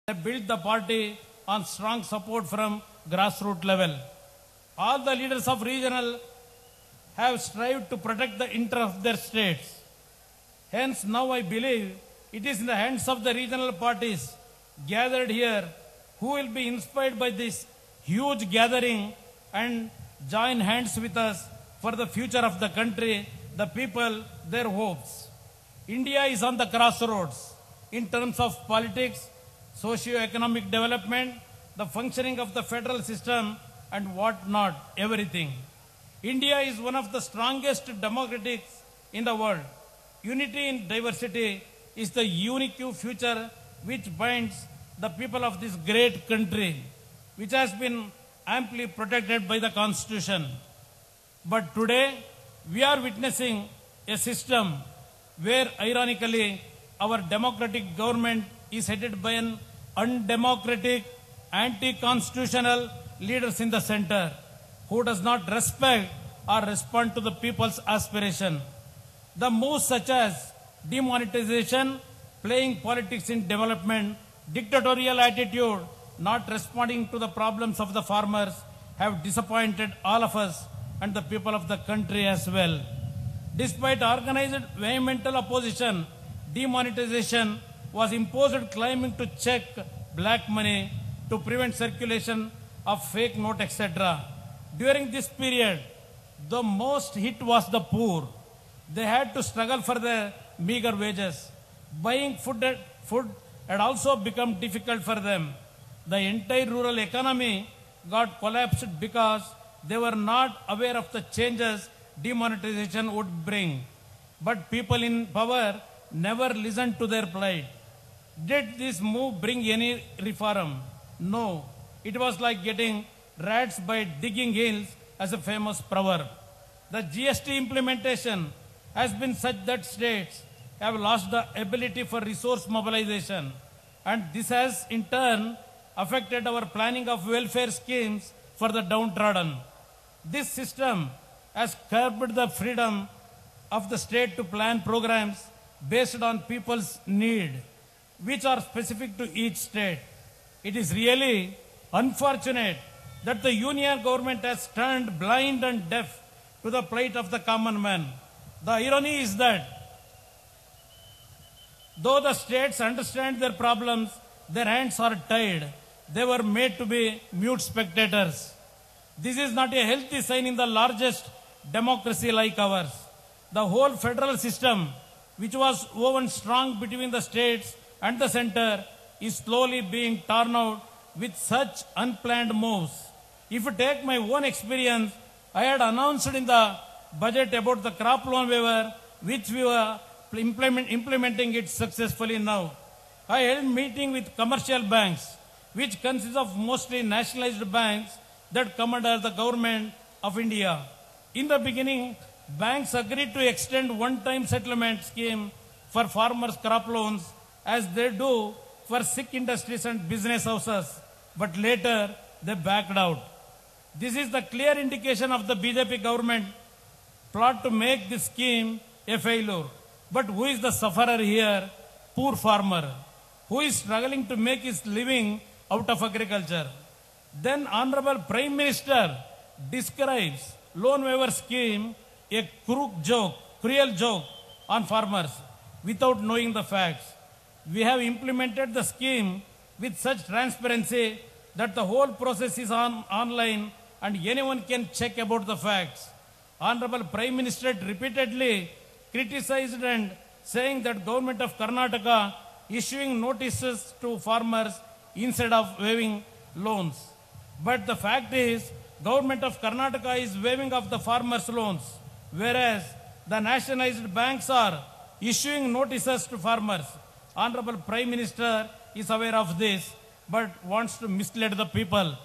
They built the party on strong support from grassroots level. All the leaders of regional have strived to protect the interests of their states. Hence, now I believe it is in the hands of the regional parties gathered here who will be inspired by this huge gathering and join hands with us for the future of the country, the people, their hopes. India is on the crossroads in terms of politics, socio-economic development, the functioning of the federal system, and what not, everything. India is one of the strongest democracies in the world. Unity in diversity is the unique future which binds the people of this great country, which has been amply protected by the Constitution. But today, we are witnessing a system where, ironically, our democratic government is headed by an undemocratic, anti-constitutional leaders in the center who does not respect or respond to the people's aspiration. The moves such as demonetization, playing politics in development, dictatorial attitude, not responding to the problems of the farmers have disappointed all of us and the people of the country as well. Despite organized vehemental opposition, demonetization was imposed claiming to check black money to prevent circulation of fake note, etc. During this period, the most hit was the poor. They had to struggle for their meager wages. Buying food had also become difficult for them. The entire rural economy got collapsed because they were not aware of the changes demonetization would bring. But people in power never listened to their plight. Did this move bring any reform? No. It was like getting rats by digging hills, as a famous proverb. The GST implementation has been such that states have lost the ability for resource mobilization, and this has in turn affected our planning of welfare schemes for the downtrodden. This system has curbed the freedom of the state to plan programs based on people's need, which are specific to each state. It is really unfortunate that the union government has turned blind and deaf to the plight of the common man. The irony is that though the states understand their problems, their hands are tied. They were made to be mute spectators. This is not a healthy sign in the largest democracy like ours. The whole federal system, which was woven strong between the states and the center, is slowly being torn out with such unplanned moves. If you take my own experience, I had announced in the budget about the crop loan waiver, which we were implementing it successfully now. I held a meeting with commercial banks, which consists of mostly nationalized banks that come under the government of India. In the beginning, banks agreed to extend one-time settlement scheme for farmers' crop loans as they do for sick industries and business houses, but later they backed out. This is the clear indication of the BJP government plot to make this scheme a failure. But who is the sufferer here? Poor farmer, who is struggling to make his living out of agriculture. Then Honorable Prime Minister describes loan waiver scheme a cruel joke on farmers without knowing the facts. We have implemented the scheme with such transparency that the whole process is online and anyone can check about the facts. Honorable Prime Minister repeatedly criticized and saying that government of Karnataka issuing notices to farmers instead of waiving loans. But the fact is, government of Karnataka is waiving off the farmers' loans, whereas the nationalized banks are issuing notices to farmers. Honorable Prime Minister is aware of this, but wants to mislead the people.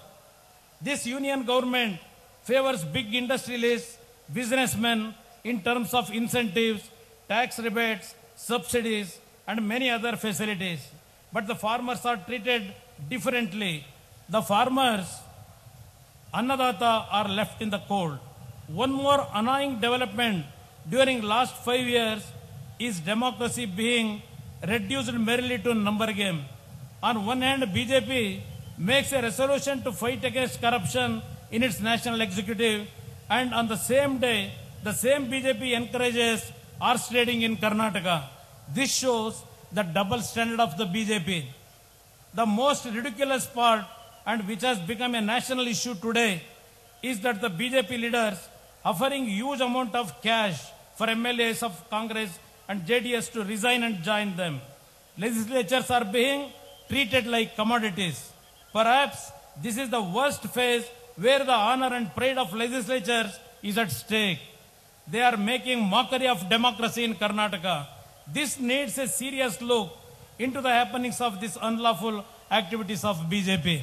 This union government favors big industrialists, businessmen in terms of incentives, tax rebates, subsidies, and many other facilities. But the farmers are treated differently. The farmers, Annadata, are left in the cold. One more annoying development during last 5 years is democracy being reduced merely to a number game. On one hand, BJP makes a resolution to fight against corruption in its national executive, and on the same day, the same BJP encourages horse trading in Karnataka. This shows the double standard of the BJP. The most ridiculous part, and which has become a national issue today, is that the BJP leaders offering huge amount of cash for MLAs of Congress and JDS to resign and join them. Legislatures are being treated like commodities. Perhaps this is the worst phase where the honor and pride of legislatures is at stake. They are making mockery of democracy in Karnataka. This needs a serious look into the happenings of these unlawful activities of BJP.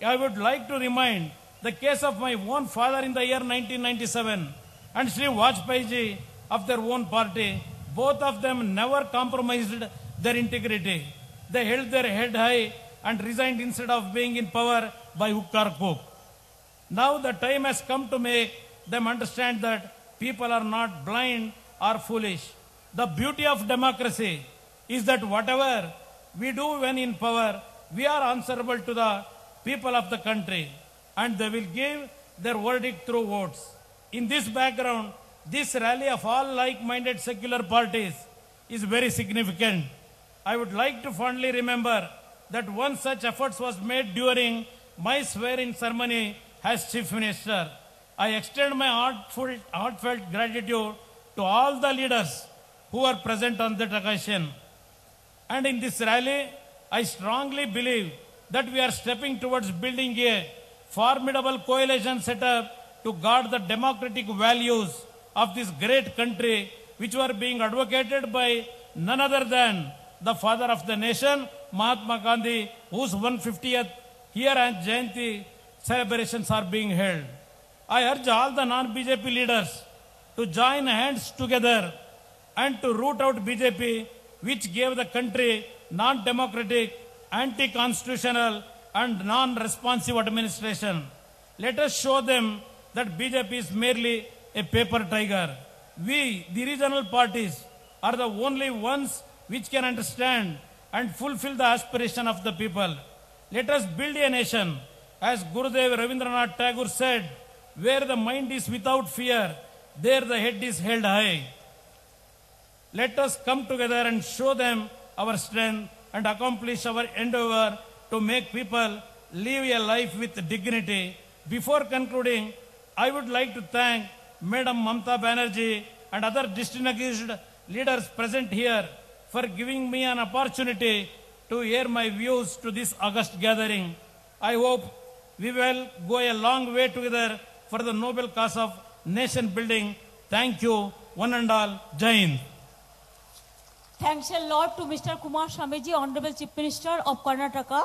I would like to remind the case of my own father in the year 1997 and Sri Vajpayee ji of their own party. Both of them never compromised their integrity. They held their head high and resigned instead of being in power by hook or crook. Now the time has come to make them understand that people are not blind or foolish. The beauty of democracy is that whatever we do when in power, we are answerable to the people of the country, and they will give their verdict through votes. In this background, this rally of all like-minded secular parties is very significant. I would like to fondly remember that one such effort was made during my swearing ceremony as Chief Minister. I extend my heartfelt gratitude to all the leaders who are present on that occasion. And in this rally, I strongly believe that we are stepping towards building a formidable coalition setup to guard the democratic values of this great country, which were being advocated by none other than the father of the nation, Mahatma Gandhi, whose 150th year and Jayanti celebrations are being held. I urge all the non-BJP leaders to join hands together and to root out BJP, which gave the country non-democratic, anti-constitutional and non-responsive administration. Let us show them that BJP is merely a paper tiger. We, the regional parties, are the only ones which can understand and fulfill the aspiration of the people. Let us build a nation, as Gurudev Rabindranath Tagore said, where the mind is without fear, there the head is held high. Let us come together and show them our strength and accomplish our endeavor to make people live a life with dignity. Before concluding, I would like to thank Madam Mamata Banerjee and other distinguished leaders present here for giving me an opportunity to air my views to this august gathering. I hope we will go a long way together for the noble cause of nation building. Thank you, one and all. Jai Hind. Thanks a lot to Mr. Kumar Shamiji, Honorable Chief Minister of Karnataka.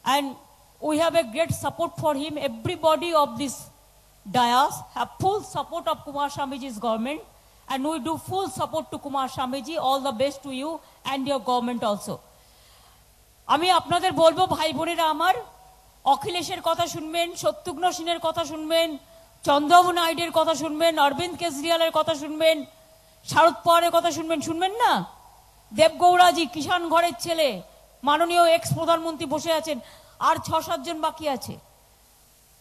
And we have a great support for him. Everybody of this dais have full support of Kumar Shamiji's government. And we do full support to Kumar Shamiji. All the best to you and your government also. আমি আপনাদের বলবো ভাই বোনেরা আমার, অখিলেশের কথা শুনবেন, শত্রুঘ্ন সিনহের কথা শুনবেন, চন্দ্রবাবু নাইডুর কথা শুনবেন, অরবিন্দ কেজরিওয়ালের কথা শুনবেন, শারদ পাওয়ারের কথা শুনবেন না? দেবগৌড়াজি কিষাণ ঘরের ছেলে, মাননীয় এক্স প্রধানমন্ত্রী বসে আছেন, আর ৬-৭ জন বাকি আছে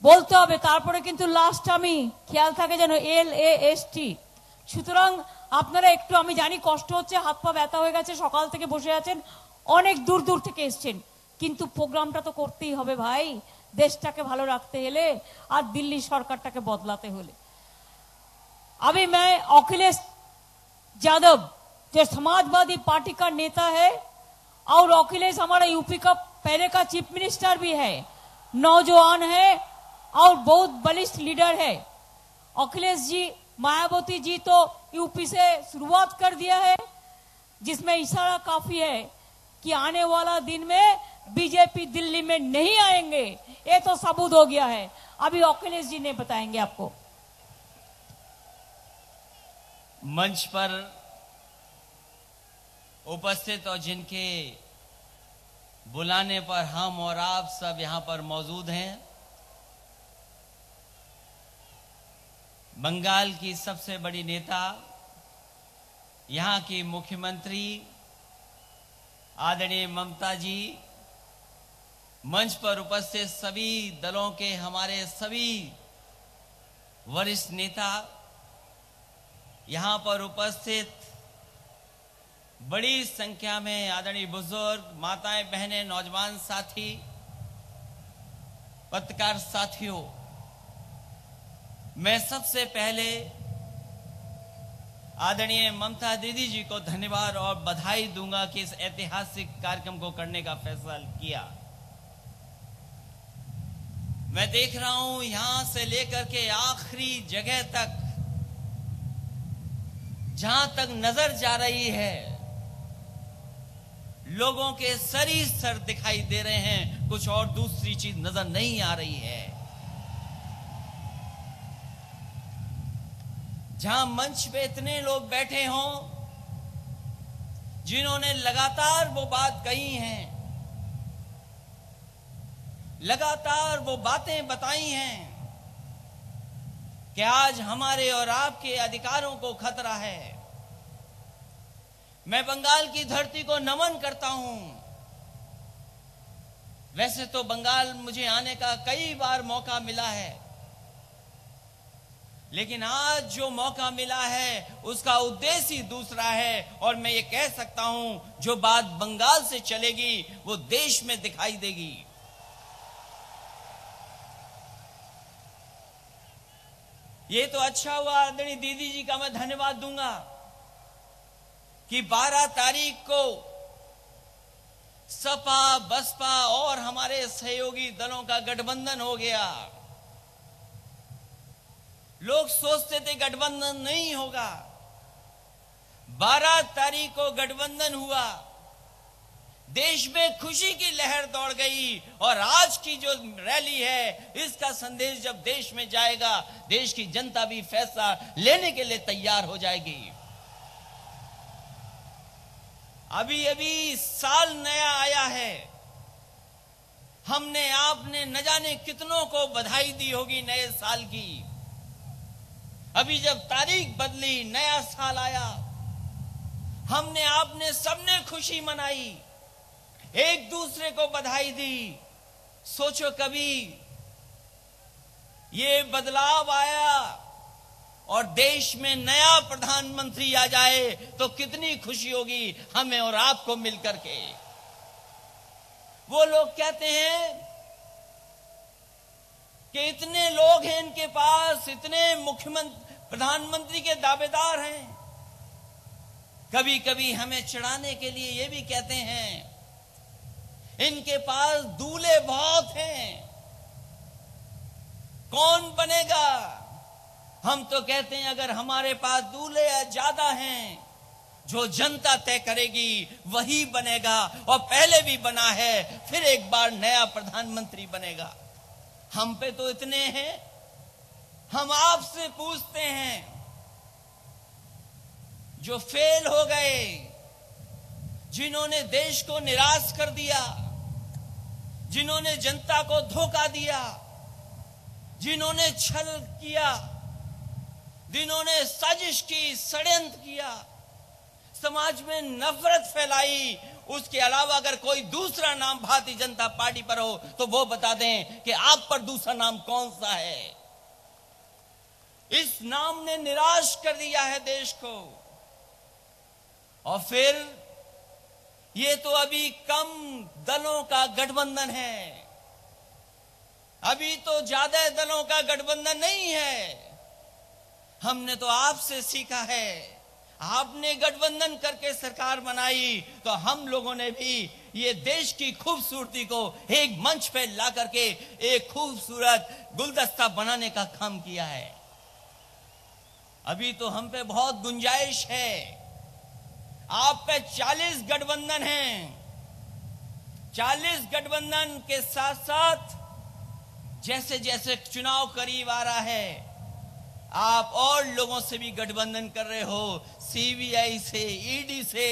বলতে হবে। তারপরে কিন্তু লাস্ট আমি খেয়াল থাকে যেন LAST। সুতরাং আপনারা একটু, আমি জানি কষ্ট হচ্ছে, হাত পা ব্যথা হয়ে গেছে, সকাল থেকে বসে আছেন, অনেক দূর দূর থেকে এসছেন, কিন্তু প্রোগ্রামটা তো করতেই হবে ভাই, দেশটাকে ভালো রাখতে হলে আর দিল্লি সরকারটাকে বদলাতে হলে। अभी मैं अखिलेश यादव जो समाजवादी पार्टी का नेता है, और अखिलेश हमारा यूपी का पहले का चीफ मिनिस्टर भी है, नौजवान है और बहुत बलिष्ठ लीडर है। अखिलेश जी, मायावती जी तो यूपी से शुरुआत कर दिया है, जिसमें इशारा काफी है कि आने वाला दिन में बीजेपी दिल्ली में नहीं आएंगे, ये तो सबूत हो गया है। अभी अखिलेश जी ने बताएंगे आपको। मंच पर उपस्थित और जिनके बुलाने पर हम और आप सब यहां पर मौजूद हैं, बंगाल की सबसे बड़ी नेता, यहां की मुख्यमंत्री आदरणीय ममता जी, मंच पर उपस्थित सभी दलों के हमारे सभी वरिष्ठ नेता, यहां पर उपस्थित बड़ी संख्या में आदरणीय बुजुर्ग, माताएं, बहनें, नौजवान साथी, पत्रकार साथियों, मैं सबसे पहले आदरणीय ममता दीदी जी को धन्यवाद और बधाई दूंगा कि इस ऐतिहासिक कार्यक्रम को करने का फैसला किया। मैं देख रहा हूं यहां से लेकर के आखिरी जगह तक, जहां तक नजर जा रही है, लोगों के सर ही सर दिखाई दे रहे हैं, कुछ और दूसरी चीज नजर नहीं आ रही है। जहां मंच पे इतने लोग बैठे हों जिन्होंने लगातार वो बात कही हैं, लगातार वो बातें बताई हैं कि आज हमारे और आपके अधिकारों को खतरा है। मैं बंगाल की धरती को नमन करता हूं। वैसे तो बंगाल मुझे आने का कई बार मौका मिला है, लेकिन आज जो मौका मिला है उसका उद्देश्य ही दूसरा है। और मैं ये कह सकता हूं, जो बात बंगाल से चलेगी वो देश में दिखाई देगी। ये तो अच्छा हुआ, आदरणीय दीदी जी का मैं धन्यवाद दूंगा कि 12 तारीख को सपा, बसपा और हमारे सहयोगी दलों का गठबंधन हो गया। लोग सोचते थे गठबंधन नहीं होगा, 12 तारीख को गठबंधन हुआ, देश में खुशी की लहर दौड़ गई। और आज की जो रैली है, इसका संदेश जब देश में जाएगा, देश की जनता भी फैसला लेने के लिए तैयार हो जाएगी। अभी अभी साल नया आया है, हमने आपने न जाने कितनों को बधाई दी होगी नए साल की। अभी जब तारीख बदली, नया साल आया, हमने आपने सबने खुशी मनाई, एक दूसरे को बधाई दी। सोचो कभी ये बदलाव आया और देश में नया प्रधानमंत्री आ जाए तो कितनी खुशी होगी हमें और आपको मिलकर के। वो लोग कहते हैं कि इतने लोग हैं इनके पास, इतने मुख्यमंत्री, प्रधानमंत्री के दावेदार हैं। कभी कभी हमें चिढ़ाने के लिए ये भी कहते हैं इनके पास दूल्हे बहुत हैं, कौन बनेगा। हम तो कहते हैं अगर हमारे पास दूल्हे ज्यादा हैं, जो जनता तय करेगी वही बनेगा, और पहले भी बना है, फिर एक बार नया प्रधानमंत्री बनेगा। हम पे तो इतने हैं। हम आपसे पूछते हैं, जो फेल हो गए, जिन्होंने देश को निराश कर दिया, जिन्होंने जनता को धोखा दिया, जिन्होंने छल किया, जिन्होंने साजिश की, षड्यंत्र किया, समाज में नफरत फैलाई, उसके अलावा अगर कोई दूसरा नाम भारतीय जनता पार्टी पर हो तो वो बता दें कि आप पर दूसरा नाम कौन सा है। इस नाम ने निराश कर दिया है देश को। और फिर ये तो अभी कम दलों का गठबंधन है, अभी तो ज्यादा दलों का गठबंधन नहीं है। हमने तो आपसे सीखा है, आपने गठबंधन करके सरकार बनाई, तो हम लोगों ने भी ये देश की खूबसूरती को एक मंच पे ला करके एक खूबसूरत गुलदस्ता बनाने का काम किया है। अभी तो हम पे बहुत गुंजाइश है। आप पे 40 गठबंधन हैं। 40 गठबंधन के साथ साथ जैसे जैसे चुनाव करीब आ रहा है, आप और लोगों से भी गठबंधन कर रहे हो, सीबीआई से, ईडी से,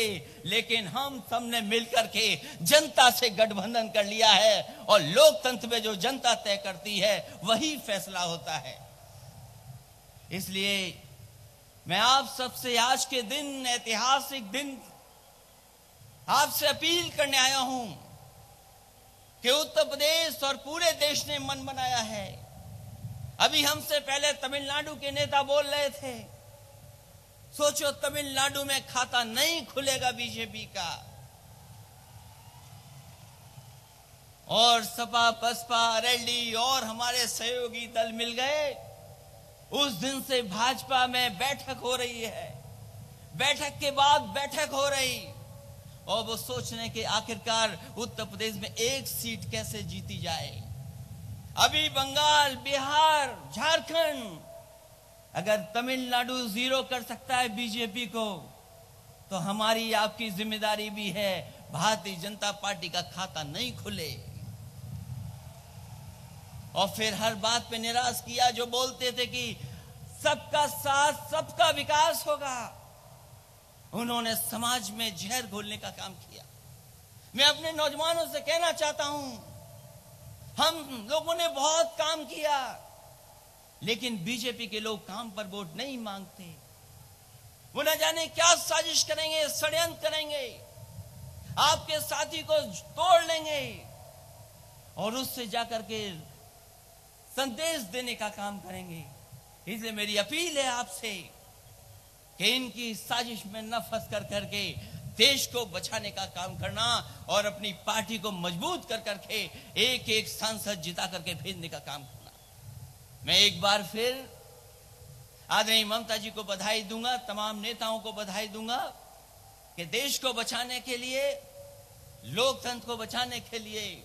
लेकिन हम सबने मिलकर के जनता से गठबंधन कर लिया है। और लोकतंत्र में जो जनता तय करती है वही फैसला होता है। इसलिए मैं आप सबसे आज के दिन, ऐतिहासिक दिन, आपसे अपील करने आया हूं कि उत्तर प्रदेश और पूरे देश ने मन बनाया है। अभी हमसे पहले तमिलनाडु के नेता बोल रहे थे, सोचो तमिलनाडु में खाता नहीं खुलेगा बीजेपी का, और सपा बसपा आरएलडी और हमारे सहयोगी दल मिल गए। उस दिन से भाजपा में बैठक हो रही है, बैठक के बाद बैठक हो रही, और वो सोच रहे कि आखिरकार उत्तर प्रदेश में एक सीट कैसे जीती जाए। अभी बंगाल, बिहार, झारखंड, अगर तमिलनाडु जीरो कर सकता है बीजेपी को, तो हमारी आपकी जिम्मेदारी भी है भारतीय जनता पार्टी का खाता नहीं खुले। और फिर हर बात पे निराश किया। जो बोलते थे कि सबका साथ सबका विकास होगा, उन्होंने समाज में जहर घोलने का काम किया। मैं अपने नौजवानों से कहना चाहता हूं, हम लोगों ने बहुत काम किया, लेकिन बीजेपी के लोग काम पर वोट नहीं मांगते। वो न जाने क्या साजिश करेंगे, षड्यंत्र करेंगे, आपके साथी को तोड़ लेंगे और उससे जाकर के संदेश देने का काम करेंगे। इसलिए मेरी अपील है आपसे कि इनकी साजिश में न फंस कर करके देश को बचाने का काम करना और अपनी पार्टी को मजबूत कर करके एक एक सांसद जिता करके भेजने का काम करना। मैं एक बार फिर आदरणीय ममता जी को बधाई दूंगा, तमाम नेताओं को बधाई दूंगा कि देश को बचाने के लिए, लोकतंत्र को बचाने के लिए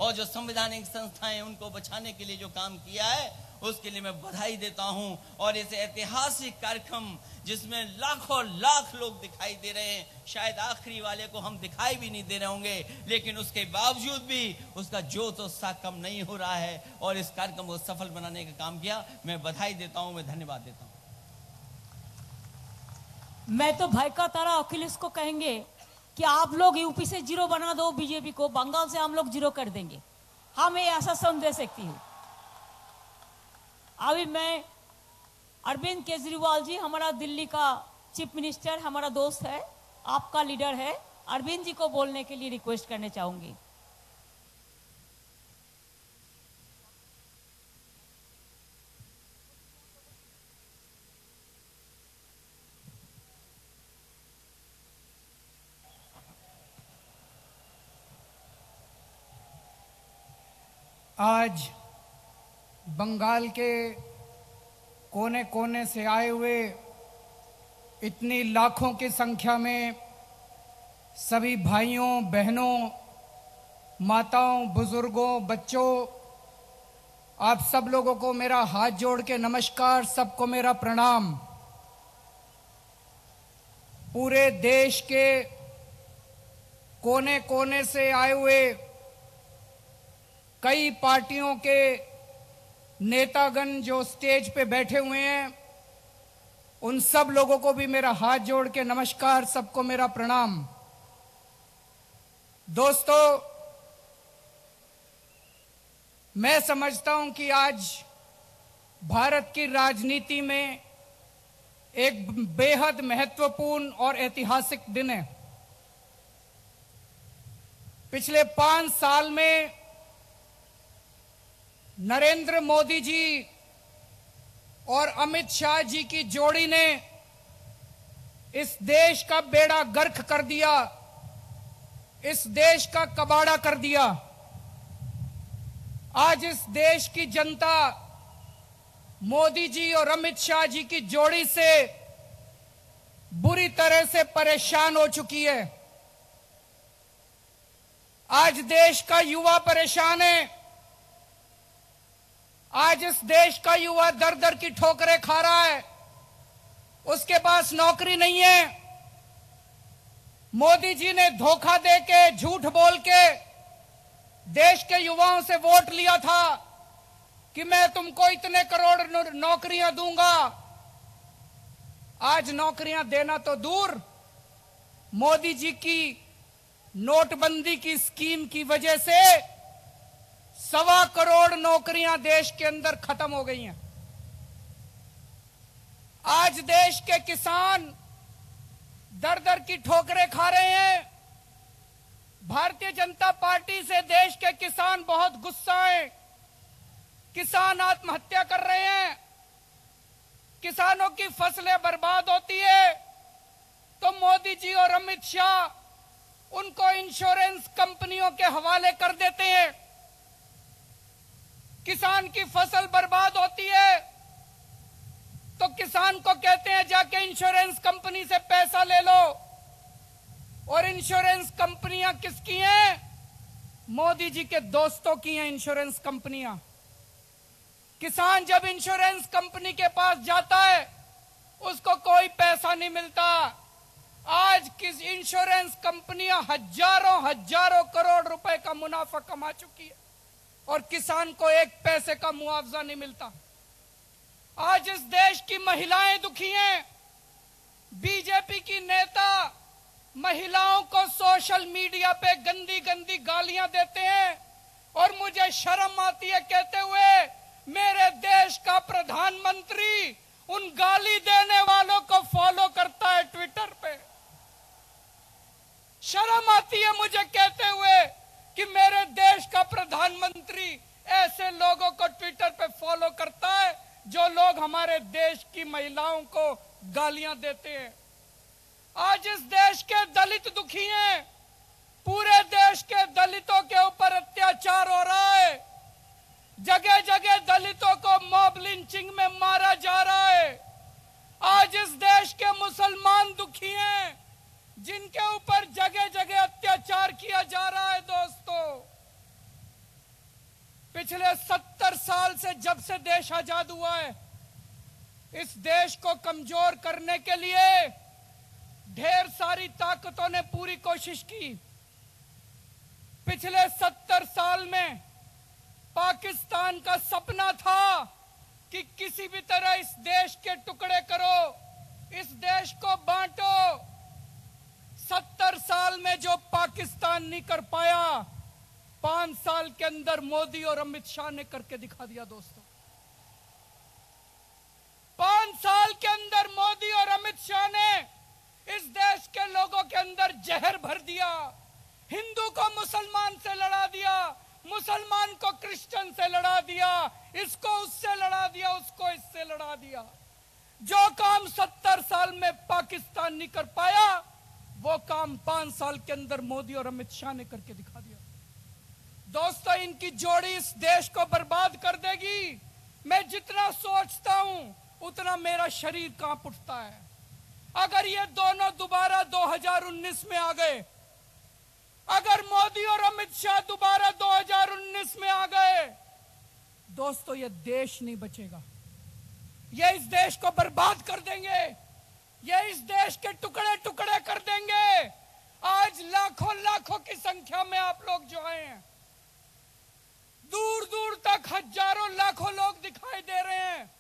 और जो संवैधानिक संस्थाएं उनको बचाने के लिए जो काम किया है, उसके लिए मैं बधाई देता हूं। और इस ऐतिहासिक कार्यक्रम जिसमें लाखों लाख लोग दिखाई दे रहे हैं, शायद आखिरी वाले को हम दिखाई भी नहीं दे रहे होंगे, लेकिन उसके बावजूद भी उसका जोश और उत्साह कम नहीं हो रहा है और इस कार्यक्रम को सफल बनाने का काम किया। मैं बधाई देता हूं, मैं धन्यवाद देता हूं। मैं तो भाई का तारा अखिलेश को कहेंगे कि आप लोग यूपी से जीरो बना दो बीजेपी को, बंगाल से हम लोग जीरो कर देंगे। हम ये आश्वासन दे सकती हूँ। अभी मैं अरविंद केजरीवाल जी, हमारा दिल्ली का चीफ मिनिस्टर, हमारा दोस्त है, आपका लीडर है, अरविंद जी को बोलने के लिए रिक्वेस्ट करने चाहूंगी। आज बंगाल के कोने कोने से आए हुए इतनी लाखों की संख्या में सभी भाइयों, बहनों, माताओं, बुजुर्गों, बच्चों, आप सब लोगों को मेरा हाथ जोड़ के नमस्कार, सबको मेरा प्रणाम। पूरे देश के कोने कोने से आए हुए कई पार्टियों के नेतागण जो स्टेज पे बैठे हुए हैं, उन सब लोगों को भी मेरा हाथ जोड़ के नमस्कार, सबको मेरा प्रणाम। दोस्तों, मैं समझता हूं कि आज भारत की राजनीति में एक बेहद महत्वपूर्ण और ऐतिहासिक दिन है। पिछले 5 साल में नरेंद्र मोदी जी और अमित शाह जी की जोड़ी ने इस देश का बेड़ा गर्क कर दिया, इस देश का कबाड़ा कर दिया। आज इस देश की जनता मोदी जी और अमित शाह जी की जोड़ी से बुरी तरह से परेशान हो चुकी है। आज देश का युवा परेशान है। आज इस देश का युवा दर दर की ठोकरें खा रहा है, उसके पास नौकरी नहीं है। मोदी जी ने धोखा दे के, झूठ बोल के देश के युवाओं से वोट लिया था कि मैं तुमको इतने करोड़ नौकरियां दूंगा। आज नौकरियां देना तो दूर, मोदी जी की नोटबंदी की स्कीम की वजह से 1.25 करोड़ नौकरियां देश के अंदर खत्म हो गई हैं। आज देश के किसान दर दर की ठोकरें खा रहे हैं। भारतीय जनता पार्टी से देश के किसान बहुत गुस्सा हैं। किसान आत्महत्या कर रहे हैं, किसानों की फसलें बर्बाद होती है, तो मोदी जी और अमित शाह उनको इंश्योरेंस कंपनियों के हवाले कर देते हैं। किसान की फसल बर्बाद होती है तो किसान को कहते हैं जाके इंश्योरेंस कंपनी से पैसा ले लो, और इंश्योरेंस कंपनियां किसकी हैं? मोदी जी के दोस्तों की हैं इंश्योरेंस कंपनियां। किसान जब इंश्योरेंस कंपनी के पास जाता है उसको कोई पैसा नहीं मिलता। आज किस इंश्योरेंस कंपनियां हजारों करोड़ रुपए का मुनाफा कमा चुकी है और किसान को एक पैसे का मुआवजा नहीं मिलता। आज इस देश की महिलाएं दुखी हैं। बीजेपी की नेता महिलाओं को सोशल मीडिया पे गंदी गंदी गालियां देते हैं और मुझे शर्म आती है कहते हुए मेरे देश का प्रधानमंत्री उन गाली देने वालों को फॉलो करता है ट्विटर पे। शर्म आती है मुझे कहते हुए कि मेरे देश का प्रधानमंत्री ऐसे लोगों को ट्विटर पे फॉलो करता है जो लोग हमारे देश की महिलाओं को गालियां देते हैं। आज इस देश के दलित दुखी हैं। पूरे देश के दलितों के ऊपर अत्याचार हो रहा है। जगह जगह दलितों को मॉब लिंचिंग में मारा जा रहा है। आज इस देश के मुसलमान दुखी हैं जिनके ऊपर जगह जगह अत्याचार किया जा रहा है। दोस्तों, पिछले 70 साल से जब से देश आजाद हुआ है, इस देश को कमजोर करने के लिए ढेर सारी ताकतों ने पूरी कोशिश की। पिछले 70 साल में पाकिस्तान का सपना था कि किसी भी तरह इस देश के टुकड़े करो, इस देश को बांटो। 70 साल में जो पाकिस्तान नहीं कर पाया, 5 साल के अंदर मोदी और अमित शाह ने करके दिखा दिया। दोस्तों, 5 साल के अंदर मोदी और अमित शाह ने इस देश के लोगों के अंदर जहर भर दिया। हिंदू को मुसलमान से लड़ा दिया, मुसलमान को क्रिश्चियन से लड़ा दिया, इसको उससे लड़ा दिया, उसको इससे लड़ा दिया। जो काम 70 साल में पाकिस्तान नहीं कर पाया, वो काम 5 साल के अंदर मोदी और अमित शाह ने करके दिखा दिया। दोस्तों, इनकी जोड़ी इस देश को बर्बाद कर देगी। मैं जितना सोचता हूं उतना मेरा शरीर कांप उठता है। अगर ये दोनों दोबारा 2019 में आ गए, अगर मोदी और अमित शाह दोबारा 2019 में आ गए, दोस्तों ये देश नहीं बचेगा। ये इस देश को बर्बाद कर देंगे, ये इस देश के टुकड़े टुकड़े कर देंगे। आज लाखों लाखों की संख्या में आप लोग जो आए हैं, दूर दूर तक हजारों लाखों लोग दिखाई दे रहे हैं।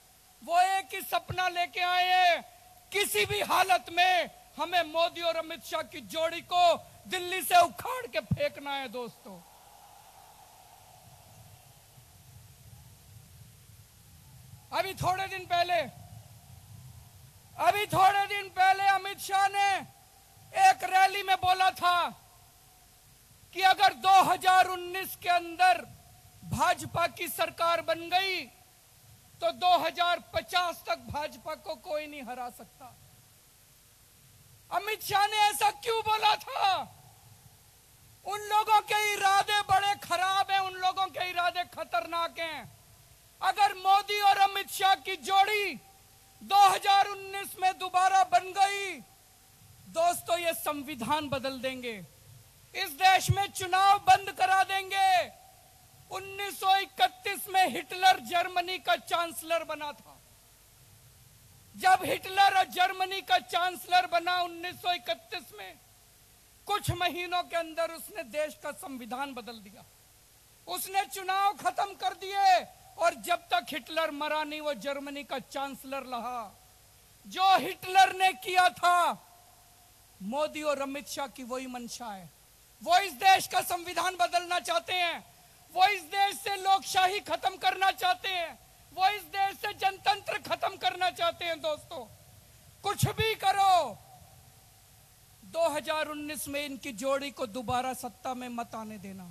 वो एक ही सपना लेके आए हैं, किसी भी हालत में हमें मोदी और अमित शाह की जोड़ी को दिल्ली से उखाड़ के फेंकना है। दोस्तों, अभी थोड़े दिन पहले अमित शाह ने एक रैली में बोला था कि अगर 2019 के अंदर भाजपा की सरकार बन गई तो 2050 तक भाजपा को कोई नहीं हरा सकता। अमित शाह ने ऐसा क्यों बोला था? उन लोगों के इरादे बड़े खराब हैं, उन लोगों के इरादे खतरनाक हैं। अगर मोदी और अमित शाह की जोड़ी 2019 में दोबारा बन गई, दोस्तों ये संविधान बदल देंगे, इस देश में चुनाव बंद करा देंगे। 1931 में हिटलर जर्मनी का चांसलर बना था। जब हिटलर और जर्मनी का चांसलर बना 1931 में, कुछ महीनों के अंदर उसने देश का संविधान बदल दिया। उसने चुनाव खत्म कर दिए और जब तक हिटलर मरा नहीं वो जर्मनी का चांसलर रहा। जो हिटलर ने किया था, मोदी और अमित शाह की वही मंशा है। वो इस देश का संविधान बदलना चाहते हैं, वो इस देश से लोकशाही खत्म करना चाहते हैं, वो इस देश से जनतंत्र खत्म करना चाहते हैं। दोस्तों, कुछ भी करो, 2019 में इनकी जोड़ी को दोबारा सत्ता में मत आने देना।